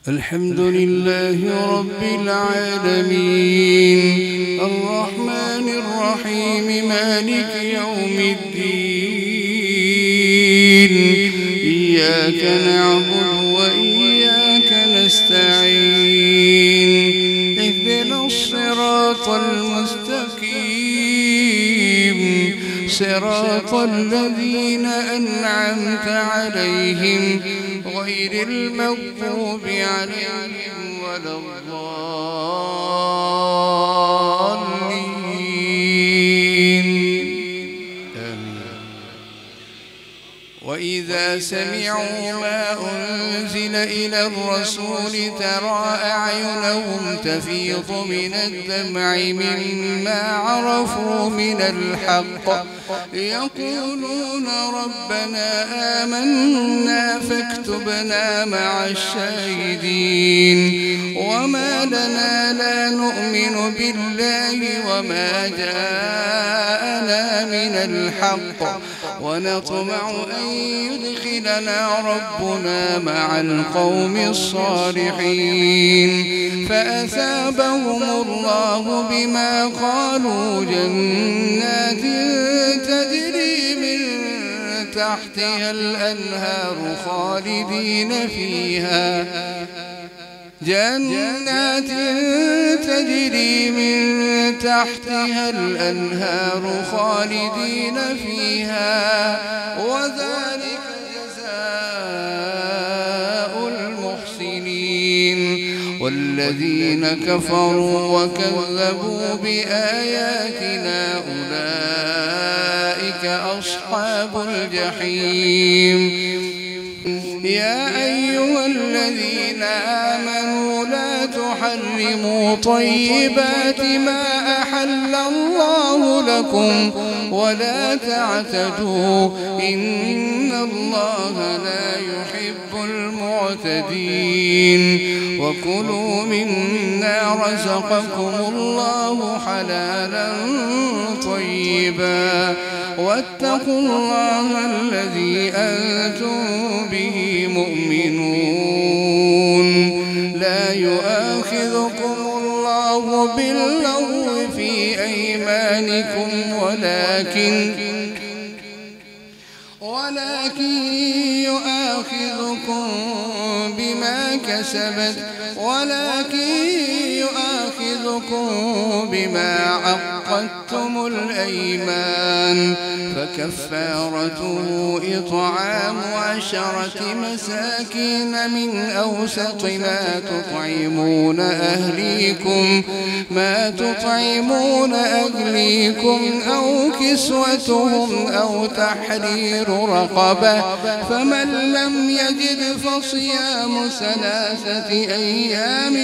الحمد لله رب العالمين الرحمن الرحيم مالك يوم الدين إياك نعبد وإياك نستعين اهدنا الصراط المستقيم صراط الذين أنعمت عليهم غير المغضوب عليهم ولا الضالين آمين. وإذا سمعوا ما أنزل إلى الرسول ترى أعينهم تفيض من الدمع مما عرفوا من الحق يقولون ربنا آمنا فاكتبنا مع الشاهدين وما لنا لا نؤمن بالله وما جاءنا من الحق ونطمع أن يدخلنا ربنا مع القوم الصالحين فأثابهم الله بما قالوا جنات تجري من تحتها الأنهار خالدين فيها جنات تجري من تحتها الأنهار خالدين فيها وذلك جزاء المحسنين والذين كفروا وكذبوا بآياتنا أولئك أصحاب الجحيم يا أيها الذين آمنوا لا تحرموا طيبات ما أحل الله لكم ولا تعتدوا إن الله لا يحب المعتدين وكلوا مما رزقكم الله حلالا طيبا واتقوا الله الذي أنتم به مؤمنون لا يؤاخذكم الله باللغو في أيمانكم ولكن يؤاخذكم بما عقدتم الأيمان فكفارته إطعام 10 مساكين من أوسط ما تطعمون أهليكم أو كسوتهم أو تحرير رقبة فمن لم يجد فصيام 3 أيام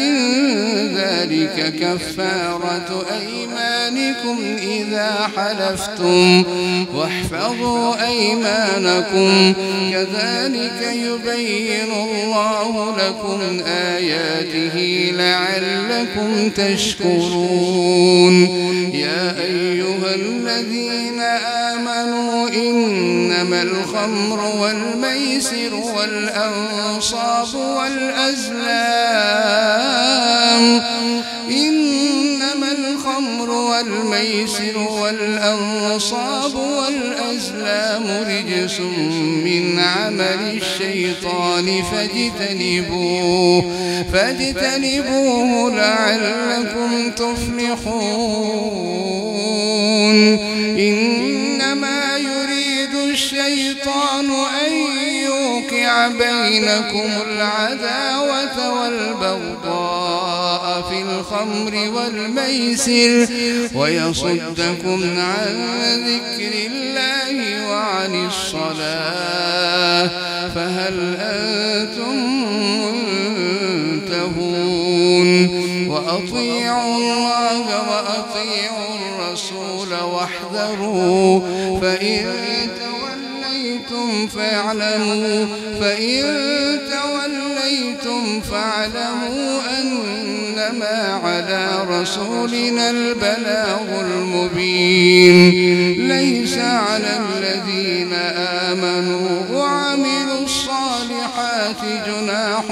ذلك كفارة أيمانكم إذا حلفتم واحفظوا أيمانكم كذلك يبين الله لكم آياته لعلكم تشكرون يا أيها الذين آمنوا إنما الخمر والميسر والأنصاب والأزلام رجس من عمل الشيطان فاجتنبوه لعلكم تفلحون إنما يريد الشيطان أن يوقع بينكم العداوة والبغضاء في الخمر والميسر ويصدكم عن ذكر الله وعن الصلاة فهل أنتم منتهون وأطيعوا الله وأطيعوا الرسول واحذروا فإن توليتم فاعلموا أنما على رسولنا البلاغ المبين ليس على الذين آمنوا وعملوا الصالحات جناح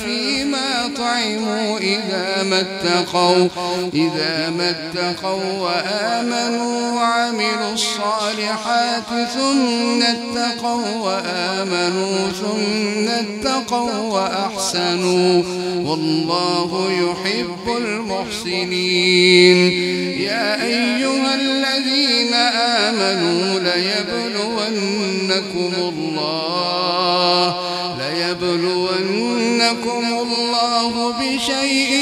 فيما طعموا إذا ما اتقوا وآمنوا وعملوا الصالحات ثم اتقوا وآمنوا ثم اتقوا وأحسنوا والله يحب المحسنين. يا أيها الذين آمنوا ليبلونكم الله بشيء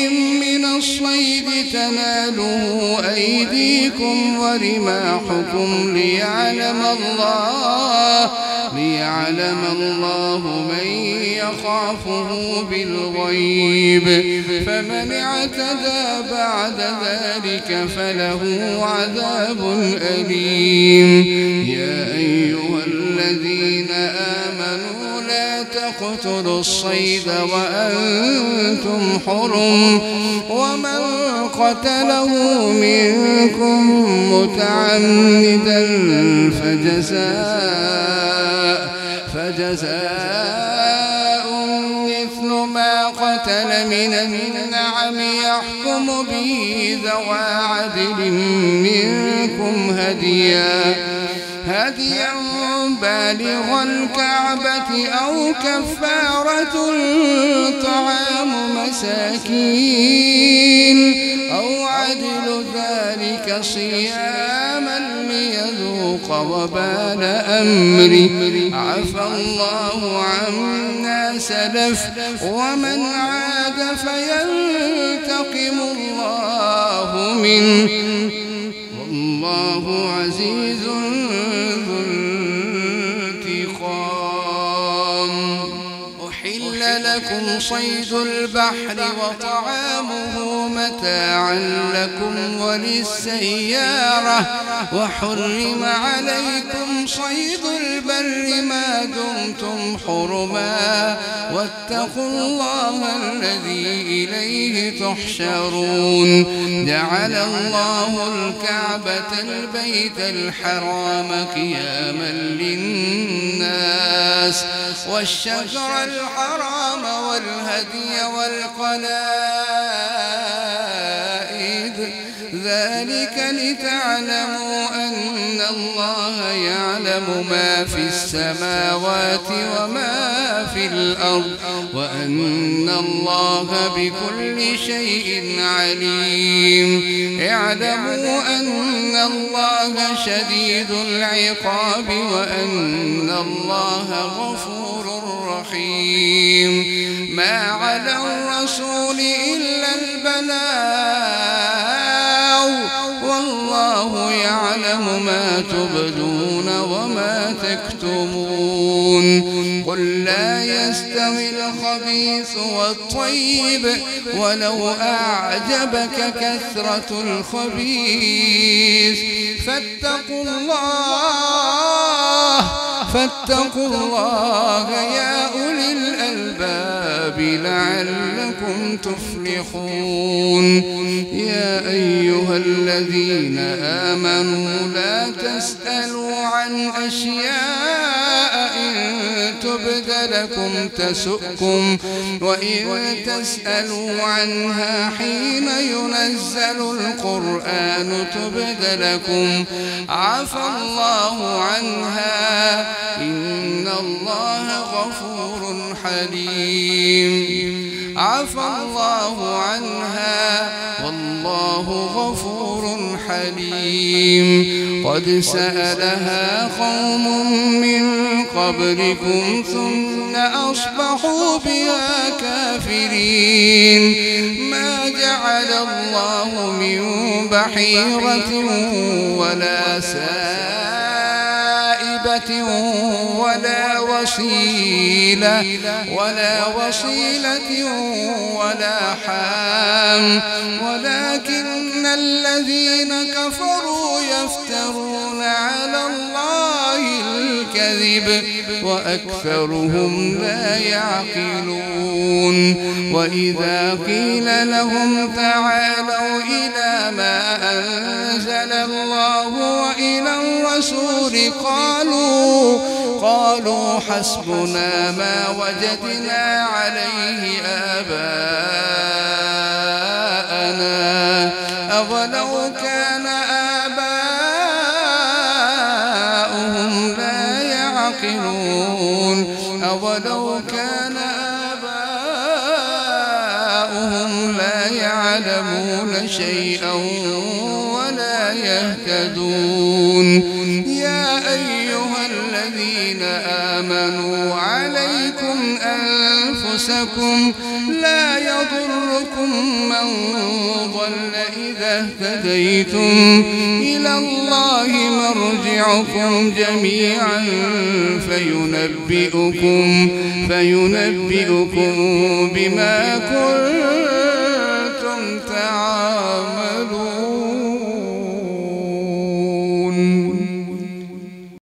من الصيد تناله أيديكم ورماحكم ليعلم الله من يخافه بالغيب فمن اعتدى بعد ذلك فله عذاب أليم. يا أيها الذين آمنوا لا تقتلوا الصيد وأنتم حرم ومن قتله منكم متعمدا فجزاء مثل ما قتل من النعم يحكم به ذوى عدل منكم هديا بالغ الكعبة أو كفارة طعام مساكين أو عدل ذلك صياما ليذوق وبال أمره عفى الله عما سلف ومن عاد فينتقم الله منه والله عزيز ذو انتقام. أحل لكم صيد البحر وطعامه متاعا لكم وللسيارة وحرم عليكم صيد البر ما دمتم حرما واتقوا الله الذي إليه تحشرون. جعل الله الكعبة البيت الحرام قياما للناس والشجر الحرام والهدي والقلائد ذلك لتعلموا أن الله يعلم ما في السماوات وما في الأرض وأن الله بكل شيء عليم. اعلموا أن الله شديد العقاب وأن الله غفور رحيم. ما على الرسول إلا البلاغ والله يعلم ما تبدون وما تكتمون. قل لا يستوي الخبيث والطيب ولو أعجبك كثرة الخبيث فاتقوا الله يا أولي الألباب لعلكم تفلحون. يا أيها الذين آمنوا لا تسألوا عن أشياء إن تبد لكم تسؤكم وإن تسألوا عنها حين ينزل القرآن تبد لكم عفى الله عنها إن الله غفور حليم. عفى الله عنها والله غفور حليم. قد سألها قوم من قبلكم ثم أصبحوا بها كافرين. ما جعل الله من بحيرة ولا سائبة ولا وصيلة ولا حام ولكن الذين كفروا يفترون على الله الكذب وأكثرهم لا يعقلون. وإذا قيل لهم تعالوا إلى ما أنزل الله وإلى الرسول قالوا حسبنا ما وجدنا عليه آباءنا أولو كان آباؤهم لا يعقلون أولو كان آباؤهم لا يعلمون شيئا ولا يهتدون يا أيها الذين آمنوا عليكم أنفسكم لا يضركم من ضل إذا اهتديتم إلى الله مرجعكم جميعا فينبئكم بما كنتم